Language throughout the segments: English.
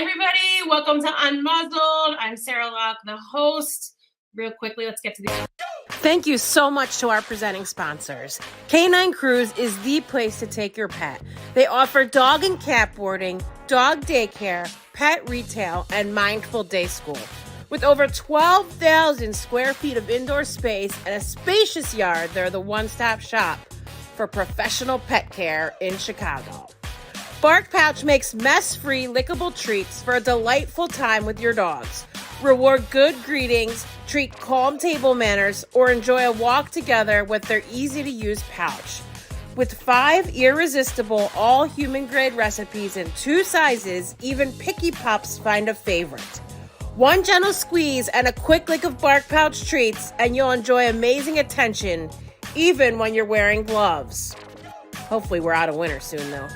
everybody. Welcome to Unmuzzled. I'm Sarah Locke, the host. Real quickly, let's get to the... Thank you so much to our presenting sponsors. Canine Cruise is the place to take your pet. They offer dog and cat boarding, dog daycare, pet retail, and mindful day school. With over 12,000 square feet of indoor space and a spacious yard, they're the one-stop shop for professional pet care in Chicago. Bark Pouch makes mess-free, lickable treats for a delightful time with your dogs. Reward good greetings, treat calm table manners, or enjoy a walk together with their easy-to-use pouch. With 5 irresistible, all-human-grade recipes in 2 sizes, even picky pups find a favorite. One gentle squeeze and a quick lick of Bark Pouch treats, and you'll enjoy amazing attention, even when you're wearing gloves. Hopefully we're out of winter soon, though.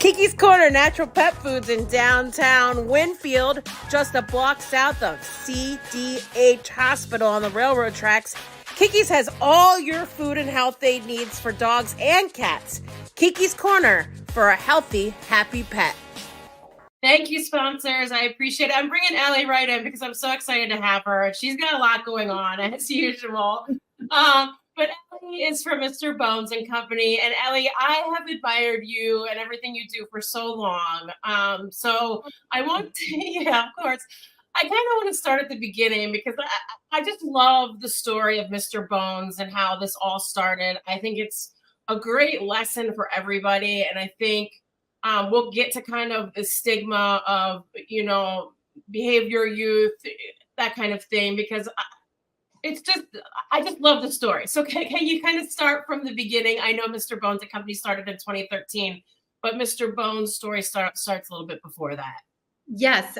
Kiki's Corner Natural Pet Foods in downtown Winfield, just a block south of CDH Hospital on the railroad tracks. Kiki's has all your food and health aid needs for dogs and cats. Kiki's Corner for a healthy, happy pet. Thank you, sponsors. I appreciate it. I'm bringing Elli right in because I'm so excited to have her. She's got a lot going on, as usual. But Elli is from Mr. Bones and Company. And Elli, I have admired you and everything you do for so long. So I want to, yeah, of course. I kind of want to start at the beginning because I just love the story of Mr. Bones and how this all started. I think it's a great lesson for everybody. And I think we'll get to kind of the stigma of, behavior, youth, that kind of thing, because I just love the story. So can you kind of start from the beginning? I know Mr. Bones and Company started in 2013, but Mr. Bones' story starts a little bit before that. Yes.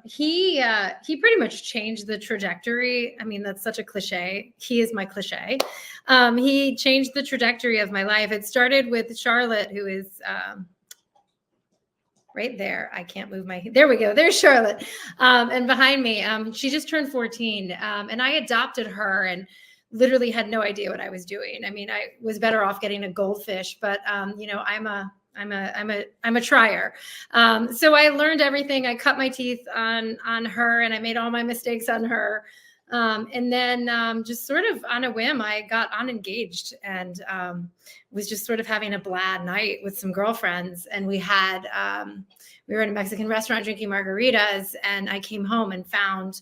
He pretty much changed the trajectory. I mean, that's such a cliche. He is my cliche. He changed the trajectory of my life. It started with Charlotte, who is right there. I can't move there we go. There's Charlotte. And behind me, she just turned 14. And I adopted her and literally had no idea what I was doing. I mean, I was better off getting a goldfish, but I'm a trier. So I learned everything. I cut my teeth on her and I made all my mistakes on her. And then just sort of on a whim, I got unengaged and was just sort of having a bad night with some girlfriends. And we were in a Mexican restaurant drinking margaritas. And I came home and found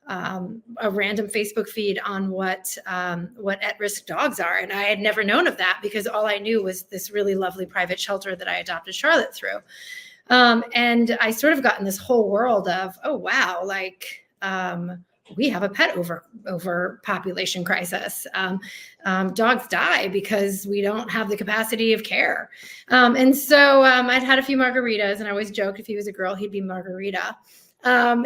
a random Facebook feed on what at-risk dogs are. And I had never known of that because all I knew was this really lovely private shelter that I adopted Charlotte through. And I sort of got in this whole world of, oh, wow, like, we have a pet overpopulation crisis. Dogs die because we don't have the capacity of care. And so I'd had a few margaritas and I always joked if he was a girl, he'd be Margarita. I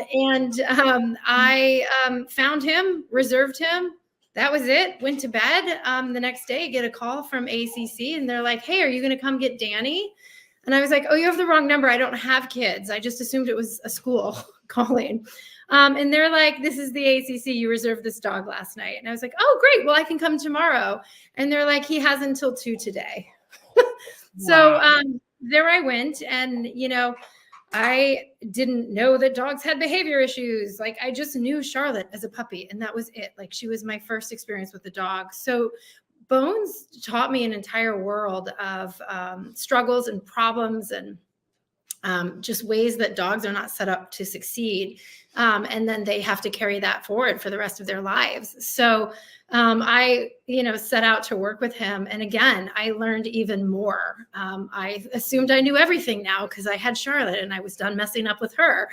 found him, reserved him. That was it. Went to bed. The next day, get a call from ACC and they're like, hey, are you going to come get Danny? And I was like, oh, you have the wrong number. I don't have kids. I just assumed it was a school calling. And they're like, this is the ACC. You reserved this dog last night. And I was like, oh, great. Well, I can come tomorrow. And they're like, he has until 2 today. So there I went. And, I didn't know that dogs had behavior issues. Like I just knew Charlotte as a puppy and that was it. Like she was my first experience with the dog. So Bones taught me an entire world of struggles and problems and just ways that dogs are not set up to succeed. And then they have to carry that forward for the rest of their lives. So I, set out to work with him. And again, I learned even more. I assumed I knew everything now because I had Charlotte and I was done messing up with her.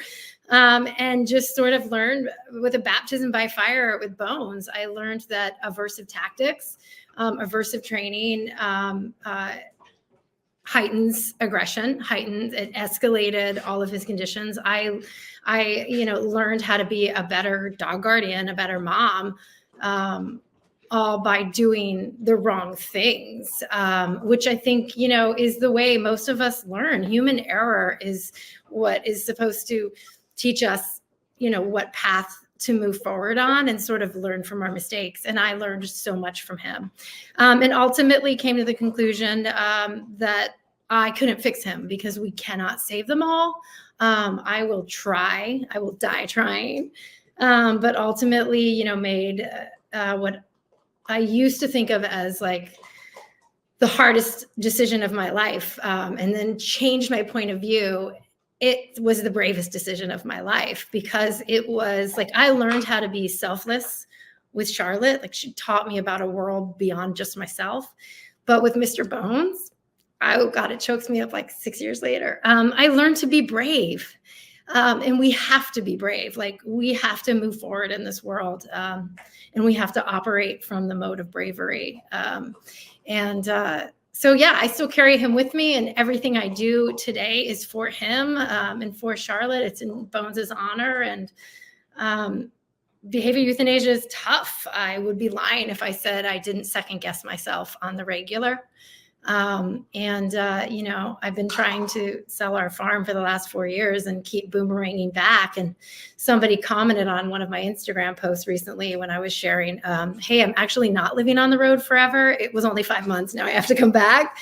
And just sort of learned with a baptism by fire with Bones, I learned that aversive tactics, aversive training, heightens aggression, it escalated all of his conditions. I learned how to be a better dog guardian, a better mom, all by doing the wrong things, which I think, is the way most of us learn. Human error is what is supposed to teach us, what path to move forward on and sort of learn from our mistakes. And I learned so much from him. And ultimately came to the conclusion that I couldn't fix him because we cannot save them all. I will try. I will die trying. But ultimately, you know, made what I used to think of as like the hardest decision of my life, and then changed my point of view. It was the bravest decision of my life because it was like I learned how to be selfless with Charlotte. Like she taught me about a world beyond just myself. But with Mr. Bones, oh God, it chokes me up like 6 years later. I learned to be brave. And we have to be brave. Like we have to move forward in this world. And we have to operate from the mode of bravery. So yeah, I still carry him with me, and everything I do today is for him and for Charlotte. It's in Bones' honor. And behavior euthanasia is tough. I would be lying if I said I didn't second guess myself on the regular. You know, I've been trying to sell our farm for the last 4 years and keep boomeranging back. And somebody commented on one of my Instagram posts recently when I was sharing, hey, I'm actually not living on the road forever. It was only 5 months. Now I have to come back.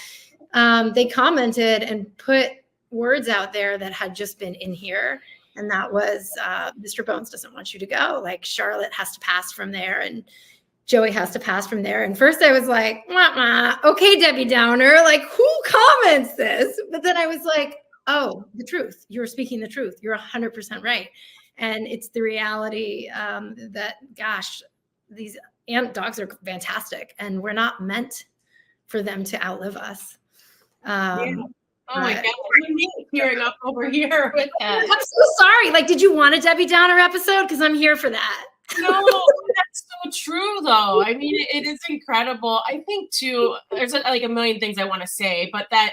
They commented and put words out there that had just been in here. And that was, Mr. Bones doesn't want you to go. Like Charlotte has to pass from there. And Joey has to pass from there. And first I was like, wah, wah. Okay, Debbie Downer, like who comments this? But then I was like, oh, the truth. You're speaking the truth. You're 100% right. And it's the reality that, gosh, these dogs are fantastic. And we're not meant for them to outlive us. Yeah. Oh my God, I'm tearing up over here with that. I'm so sorry. Like, did you want a Debbie Downer episode? Because I'm here for that. No, that's so true, though. I mean, it is incredible. I think too. There's like a million things I want to say, but that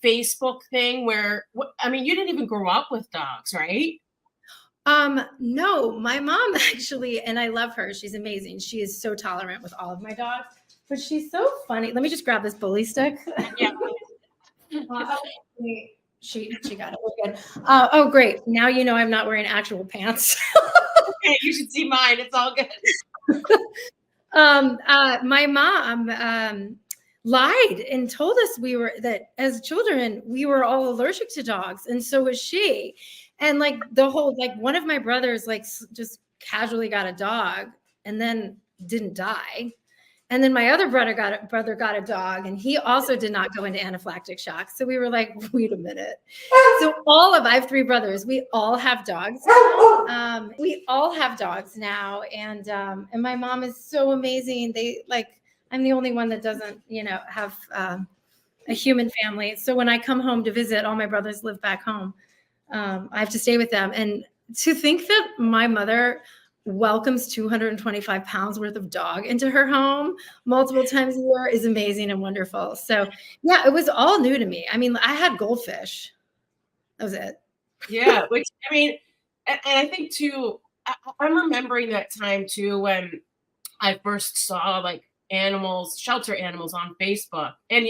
Facebook thing where I mean, you didn't even grow up with dogs, right? No, my mom actually, and I love her. She's amazing. She is so tolerant with all of my dogs, but she's so funny. Let me just grab this bully stick. Yeah. She got it. We're good. Oh, great. Now you know I'm not wearing actual pants. Okay, you should see mine. It's all good. My mom lied and told us that as children we were all allergic to dogs, and so was she. And like one of my brothers like just casually got a dog and then didn't die. And then my other brother got a dog, and he also did not go into anaphylactic shock. So we were like, wait a minute. So I have 3 brothers. We all have dogs. We all have dogs now. And my mom is so amazing. I'm the only one that doesn't, you know, have a human family. So when I come home to visit, all my brothers live back home. I have to stay with them. And to think that my mother welcomes 225 pounds worth of dog into her home multiple times a year is amazing and wonderful. So yeah, it was all new to me. I mean, I had goldfish. That was it. Yeah, which I mean, and I think too, I'm remembering that time too when I first saw like shelter animals on Facebook, and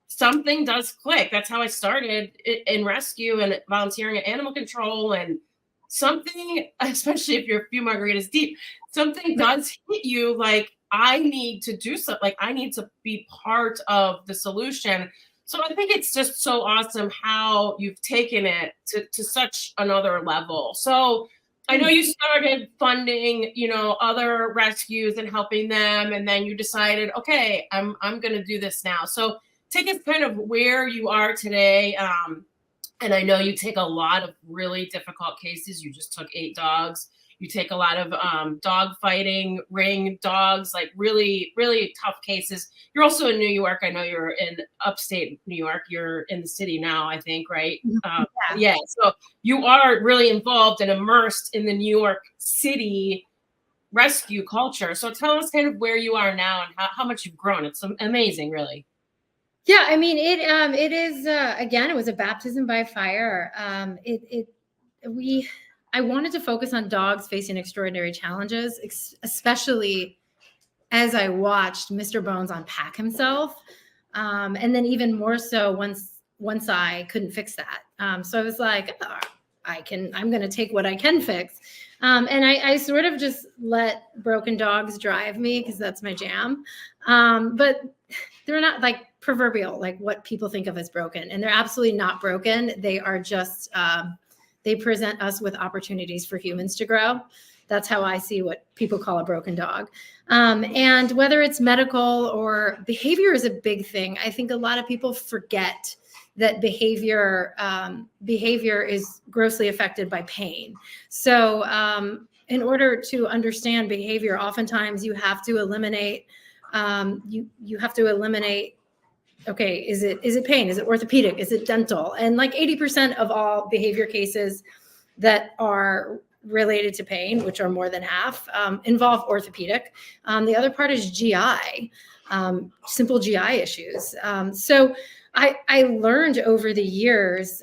something does click. That's how I started in rescue and volunteering at animal control, and something, especially if you're a few margaritas deep, something does hit you like, I need to do something. Like I need to be part of the solution. So I think it's just so awesome how you've taken it to such another level. So I know you started funding, you know, other rescues and helping them, and then you decided, okay, I'm going to do this now. So take us kind of where you are today. And I know you take a lot of really difficult cases. You just took 8 dogs. You take a lot of dog fighting, ring dogs, like really, really tough cases. You're also in New York. I know you're in upstate New York. You're in the city now, I think, right? Yeah. So you are really involved and immersed in the New York City rescue culture. So tell us kind of where you are now and how much you've grown. It's amazing, really. Yeah, I mean, it is, again, it was a baptism by fire. I wanted to focus on dogs facing extraordinary challenges, especially as I watched Mr. Bones unpack himself. And then even more so once I couldn't fix that. So I was like, I'm going to take what I can fix. And I sort of just let broken dogs drive me because that's my jam. But they're not like proverbial, like what people think of as broken, and they're absolutely not broken. They are just, they present us with opportunities for humans to grow. That's how I see what people call a broken dog. And whether it's medical or behavior is a big thing. I think a lot of people forget that behavior is grossly affected by pain. So in order to understand behavior, oftentimes you have to eliminate, okay, is it pain? Is it orthopedic? Is it dental? And like 80% of all behavior cases that are related to pain, which are more than half, involve orthopedic. The other part is GI, simple GI issues. So I learned over the years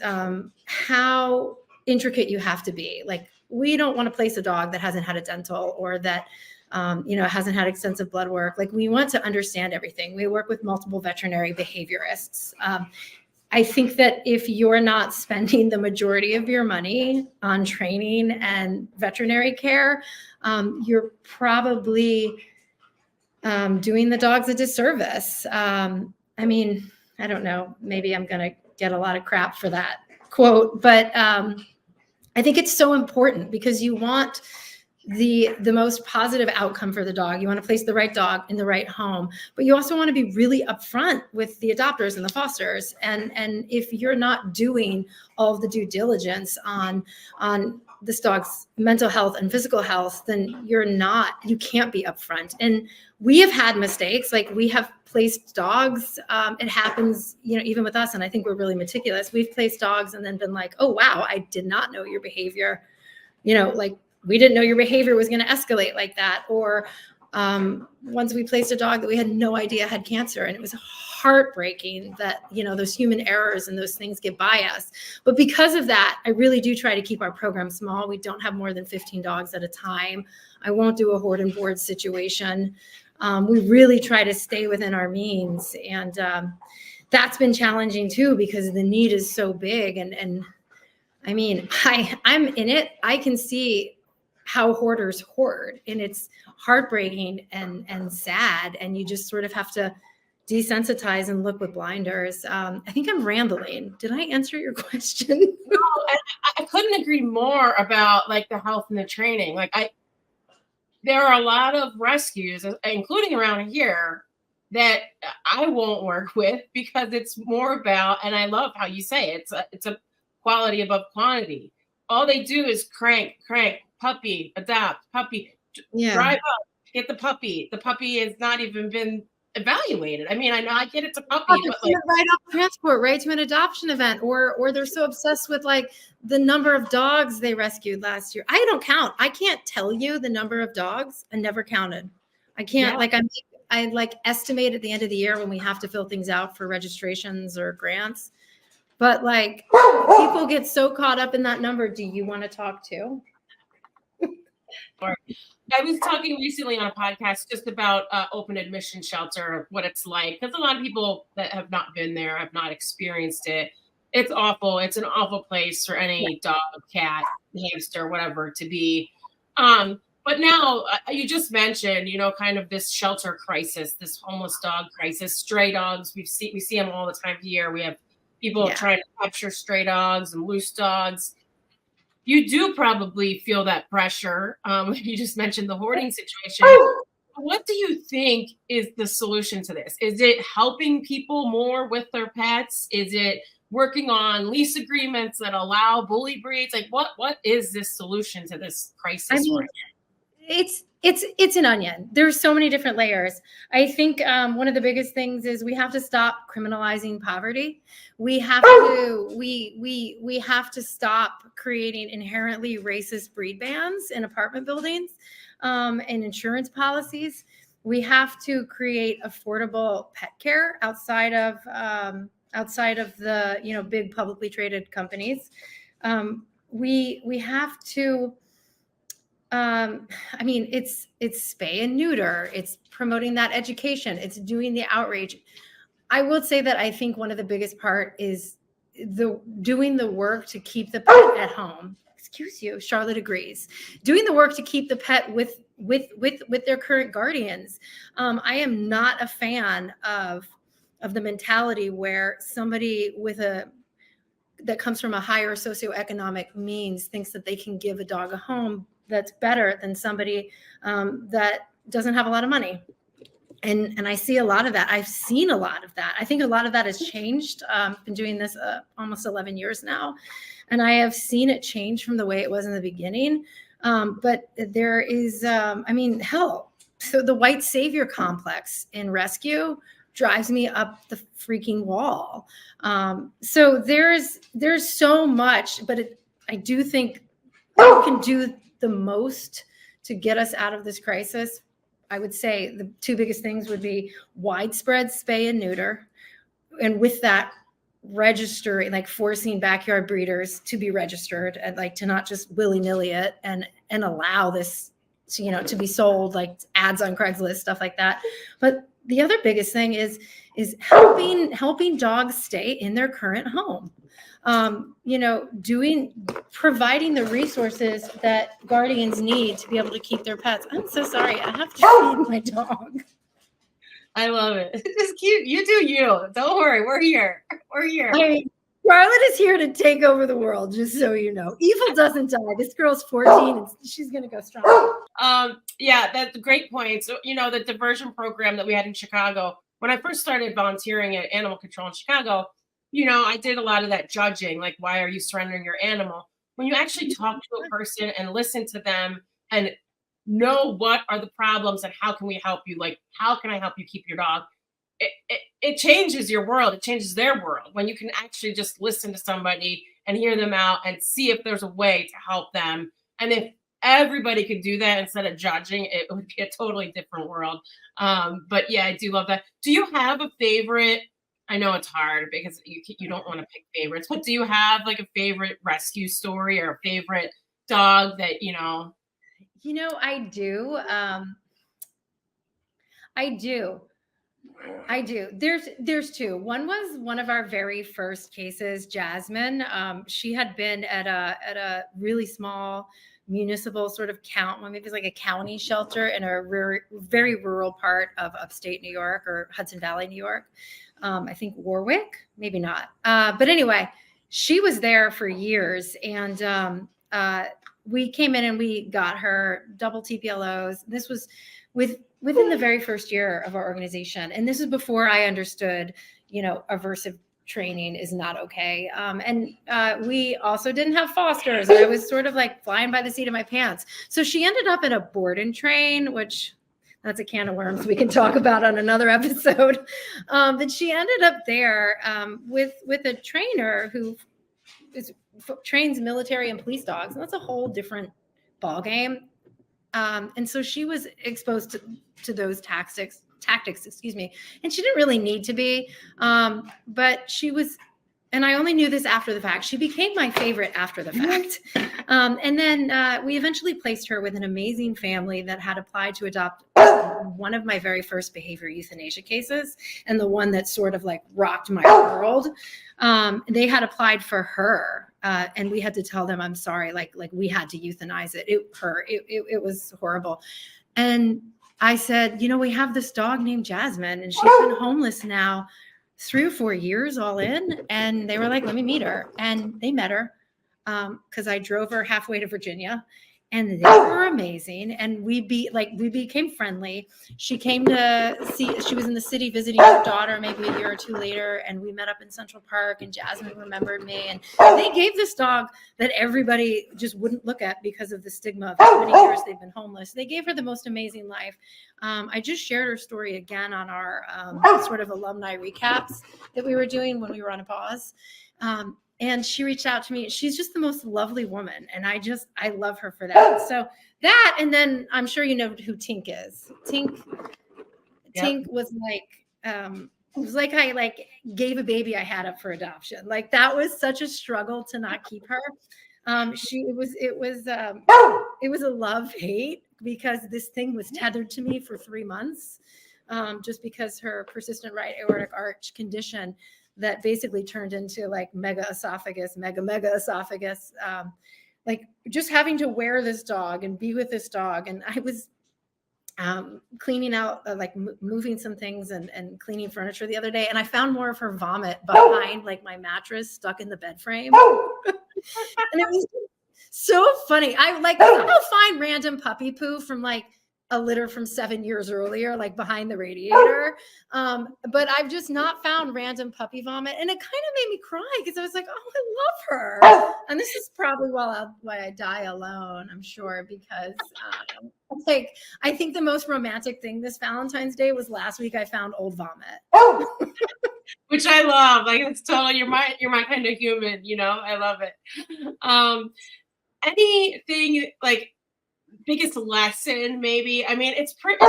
how intricate you have to be. Like, we don't want to place a dog that hasn't had a dental or that hasn't had extensive blood work. Like, we want to understand everything. We work with multiple veterinary behaviorists. I think that if you're not spending the majority of your money on training and veterinary care, you're probably doing the dogs a disservice. I mean, I don't know, maybe I'm going to get a lot of crap for that quote, but I think it's so important because you want the most positive outcome for the dog. You want to place the right dog in the right home, but you also want to be really upfront with the adopters and the fosters. And if you're not doing all of the due diligence on this dog's mental health and physical health, then you can't be upfront. And we have had mistakes. Like, we have placed dogs. It happens, even with us. And I think we're really meticulous. We've placed dogs and then been like, oh, wow, I did not know your behavior, like, we didn't know your behavior was going to escalate like that. Or once we placed a dog that we had no idea had cancer, and it was heartbreaking that, those human errors and those things get by us. But because of that, I really do try to keep our program small. We don't have more than 15 dogs at a time. I won't do a hoard and board situation. We really try to stay within our means. And that's been challenging too, because the need is so big. And I mean, I'm in it. I can see how hoarders hoard, and it's heartbreaking and sad. And you just sort of have to desensitize and look with blinders. I think I'm rambling. Did I answer your question? No, I couldn't agree more about like the health and the training. Like, there are a lot of rescues, including around here, that I won't work with because it's more about, and I love how you say it, it's a quality above quantity. All they do is crank, puppy, adopt, puppy, drive up, get the puppy. The puppy has not even been evaluated. I mean, I know I get it's a puppy, but like, right off transport, right to an adoption event, or they're so obsessed with like the number of dogs they rescued last year. I don't count. I can't tell you the number of dogs. I never counted. I can't. Yeah. I like estimate at the end of the year when we have to fill things out for registrations or grants. But like, people get so caught up in that number. Do you want to talk too? I was talking recently on a podcast just about open admission shelter, what it's like, because a lot of people that have not been there have not experienced it. It's awful. It's an awful place for any dog, cat, hamster, whatever to be. But now you just mentioned, kind of this shelter crisis, this homeless dog crisis, stray dogs. We see them all the time here. We have people trying to capture stray dogs and loose dogs. You do probably feel that pressure. You just mentioned the hoarding situation. What do you think is the solution to this? Is it helping people more with their pets? Is it working on lease agreements that allow bully breeds? Like, what is this solution to this crisis? I mean, it's an onion. There's so many different layers. I think one of the biggest things is we have to stop criminalizing poverty. We have to we have to stop creating inherently racist breed bans in apartment buildings and insurance policies. We have to create affordable pet care outside of the big publicly traded companies. We have to. It's spay and neuter. It's promoting that education. It's doing the outreach. I will say that I think one of the biggest part is doing the work to keep the pet at home. Excuse you, Charlotte agrees. Doing the work to keep the pet with their current guardians. I am not a fan of of the mentality where somebody that comes from a higher socioeconomic means thinks that they can give a dog a home that's better than somebody that doesn't have a lot of money. And I see a lot of that. I've seen a lot of that. I think a lot of that has changed. Been doing this almost 11 years now, and I have seen it change from the way it was in the beginning. But there is, hell. So the white savior complex in rescue drives me up the freaking wall. So there's so much, but I do think we can do the most to get us out of this crisis. I would say the two biggest things would be widespread spay and neuter. And with that, registering, like forcing backyard breeders to be registered and like to not just willy-nilly it and allow this to be sold, like ads on Craigslist, stuff like that. But the other biggest thing is helping dogs stay in their current home. Providing the resources that guardians need to be able to keep their pets. I'm so sorry. I have to feed my dog. I love it. It's cute. You do you. Don't worry. We're here. We're here. Charlotte is here to take over the world, just so you know. Evil doesn't die. This girl's 14 and she's going to go strong. Yeah, that's a great point. So, the diversion program that we had in Chicago, when I first started volunteering at animal control in Chicago, I did a lot of that judging, like, why are you surrendering your animal? When you actually talk to a person and listen to them and know what are the problems and how can we help you? Like, how can I help you keep your dog? It changes your world. It changes their world when you can actually just listen to somebody and hear them out and see if there's a way to help them. And if everybody could do that instead of judging, it would be a totally different world. But yeah, I do love that. Do you have a favorite? I know it's hard because you don't want to pick favorites, but do you have like a favorite rescue story or a favorite dog that, I do. I do. There's two. One was one of our very first cases, Jasmine. She had been at a really small municipal sort of maybe it was like a county shelter in a very rural part of upstate New York or Hudson Valley, New York. I think Warwick, maybe not. But anyway, she was there for years, and we came in and we got her double TPLOs. This was within the very first year of our organization. And this is before I understood, aversive training is not okay. And we also didn't have fosters. And I was sort of like flying by the seat of my pants. So she ended up in a board and train, which that's a can of worms we can talk about on another episode. But she ended up there with a trainer who trains military and police dogs. And that's a whole different ballgame. And so she was exposed to those tactics, and she didn't really need to be, but she was, and I only knew this after the fact. She became my favorite after the fact. And then we eventually placed her with an amazing family that had applied to adopt one of my very first behavior euthanasia cases, and the one that sort of like rocked my world. They had applied for her. And we had to tell them, I'm sorry, like we had to euthanize it. It was horrible. And I said, we have this dog named Jasmine, and she's been homeless now 3 or 4 years all in. And they were like, let me meet her. And they met her because I drove her halfway to Virginia. And they were amazing. And we became friendly. She came to she was in the city visiting her daughter maybe a year or two later. And we met up in Central Park, and Jasmine remembered me. And they gave this dog that everybody just wouldn't look at because of the stigma of how many years they've been homeless. They gave her the most amazing life. I just shared her story again on our sort of alumni recaps that we were doing when we were on a pause. And she reached out to me. She's just the most lovely woman. And I love her for that. So that, and then I'm sure you know who Tink is. Tink was like, it was like I like gave a baby I had up for adoption. Like that was such a struggle to not keep her. It was a love-hate because this thing was tethered to me for 3 months, just because her persistent right aortic arch condition that basically turned into like mega esophagus, like just having to wear this dog and be with this dog. And cleaning out, like moving some things and cleaning furniture the other day. And I found more of her vomit behind like my mattress stuck in the bed frame. And it was so funny. I'll find random puppy poo from like a litter from 7 years earlier, like behind the radiator. But I've just not found random puppy vomit. And it kind of made me cry because I was like, oh, I love her. And this is probably why I die alone, I'm sure, because like I think the most romantic thing this Valentine's Day was last week I found old vomit. Which I love. Like, it's totally, you're my kind of human, you know? I love it. Anything like biggest lesson, maybe? I mean, it's pretty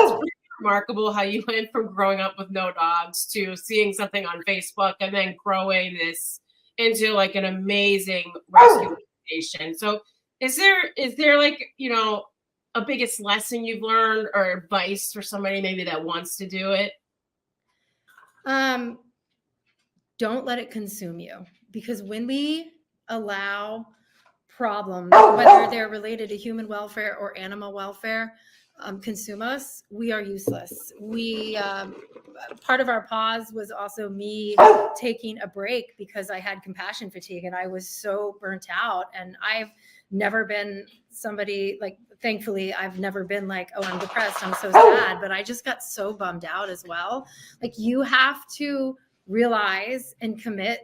remarkable how you went from growing up with no dogs to seeing something on Facebook and then growing this into like an amazing rescue organization. So is there like, you know, a biggest lesson you've learned or advice for somebody maybe that wants to do it? Don't let it consume you, because when we allow problems, whether they're related to human welfare or animal welfare, consume us, we are useless. Part of our pause was also me taking a break because I had compassion fatigue and I was so burnt out. And I've never been somebody like, thankfully, I've never been like, oh, I'm depressed, I'm so sad, but I just got so bummed out as well. Like, you have to realize and commit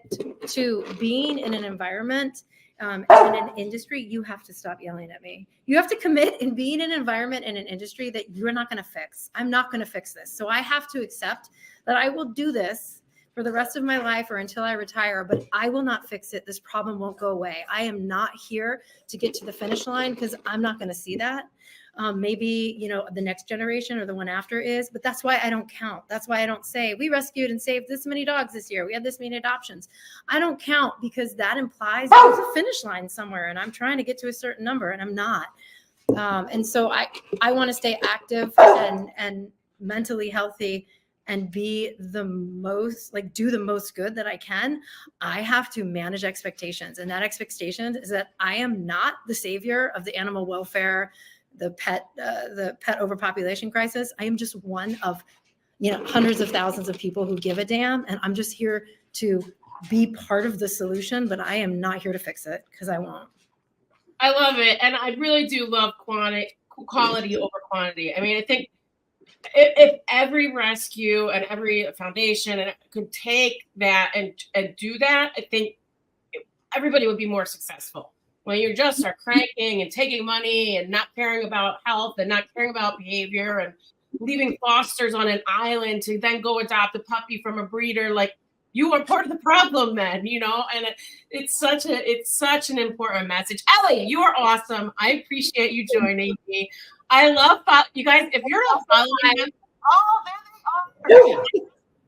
to being in an environment in an industry. You have to stop yelling at me. You have to commit in being in an environment in an industry that you're not going to fix. I'm not going to fix this. So I have to accept that I will do this for the rest of my life or until I retire, but I will not fix it. This problem won't go away. I am not here to get to the finish line because I'm not going to see that. Maybe, you know, the next generation or the one after is, but that's why I don't count. That's why I don't say we rescued and saved this many dogs this year. We had this many adoptions. I don't count because that implies there's a finish line somewhere and I'm trying to get to a certain number and I'm not. And so I want to stay active and mentally healthy and be the most, like, do the most good that I can. I have to manage expectations, and that expectation is that I am not the savior of the animal welfare, the pet overpopulation crisis. I am just one of, you know, hundreds of thousands of people who give a damn, and I'm just here to be part of the solution, but I am not here to fix it because I won't. I love it, and I really do love quality over quantity. I mean, I think if every rescue and every foundation could take that and do that, I think everybody would be more successful. When you just are cranking and taking money and not caring about health and not caring about behavior and leaving fosters on an island to then go adopt a puppy from a breeder, like, you are part of the problem then, you know, and it's such an important message. Elli, you are awesome. I appreciate you joining me. I love you guys. If you're not following them, oh, there they are.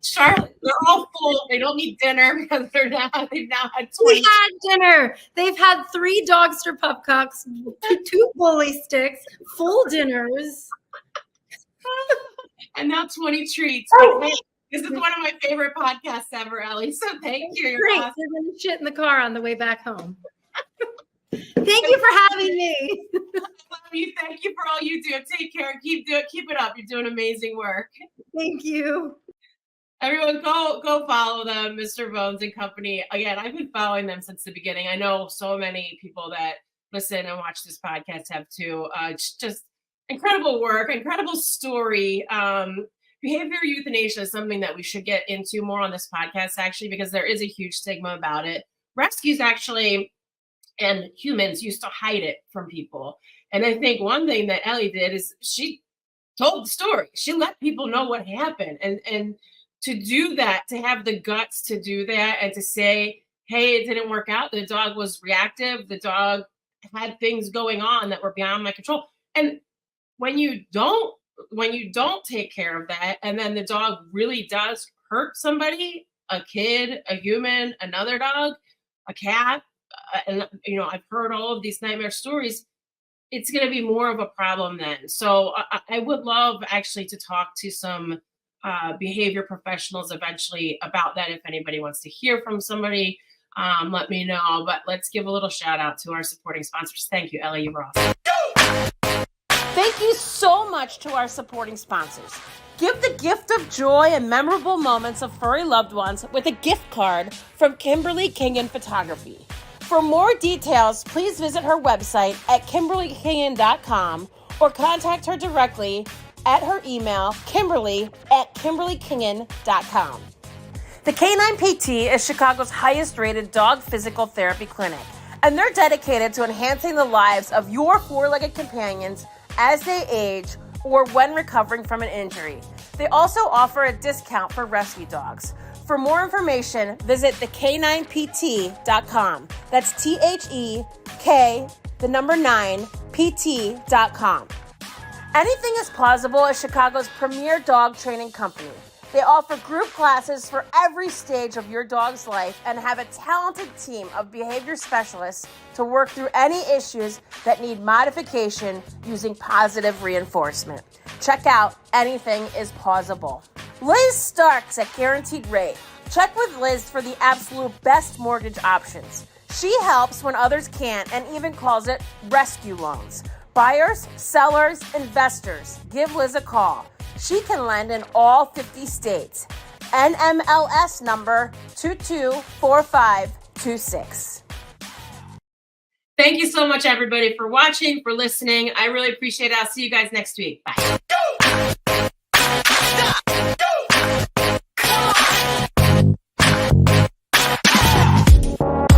Charlotte, they're all full. They don't need dinner because they've now had 20. They had dinner. They've had 3 Dogster Pupcocks, 2 bully sticks, full dinners, and now 20 treats. But hey, this is one of my favorite podcasts ever, Elli. So thank you. You're great. awesome. They're going to shit in the car on the way back home. Thank you for having me. I love you. Thank you for all you do. Take care. Keep it up. You're doing amazing work. Thank you. Everyone, go follow them, Mr. Bones and Company. Again, I've been following them since the beginning. I know so many people that listen and watch this podcast have too. It's just incredible work, incredible story. Behavior euthanasia is something that we should get into more on this podcast, actually, because there is a huge stigma about it. Rescues actually, and humans used to hide it from people. And I think one thing that Elli did is she told the story. She let people know what happened. And to do that, to have the guts to do that and to say, hey, it didn't work out. The dog was reactive. The dog had things going on that were beyond my control. And when you don't take care of that, and then the dog really does hurt somebody, a kid, a human, another dog, a cat, and you know, I've heard all of these nightmare stories, it's going to be more of a problem then. So I would love actually to talk to some behavior professionals eventually about that. If anybody wants to hear from somebody, let me know. But let's give a little shout out to our supporting sponsors. Thank you, Elli. You're awesome. Thank you so much to our supporting sponsors. Give the gift of joy and memorable moments of furry loved ones with a gift card from Kimberly Kingen Photography. For more details, please visit her website at kimberlykingen.com or contact her directly at her email, kimberly@kimberlykingen.com. The Canine PT is Chicago's highest rated dog physical therapy clinic, and they're dedicated to enhancing the lives of your four-legged companions as they age or when recovering from an injury. They also offer a discount for rescue dogs. For more information, visit thek9pt.com. That's THEK9pt.com. Anything is Possible is Chicago's premier dog training company. They offer group classes for every stage of your dog's life and have a talented team of behavior specialists to work through any issues that need modification using positive reinforcement. Check out Anything is Possible. Liz Starks at Guaranteed Rate. Check with Liz for the absolute best mortgage options. She helps when others can't and even calls it rescue loans. Buyers, sellers, investors, give Liz a call. She can lend in all 50 states. NMLS number 224526. Thank you so much, everybody, for watching, for listening. I really appreciate it. I'll see you guys next week. Bye.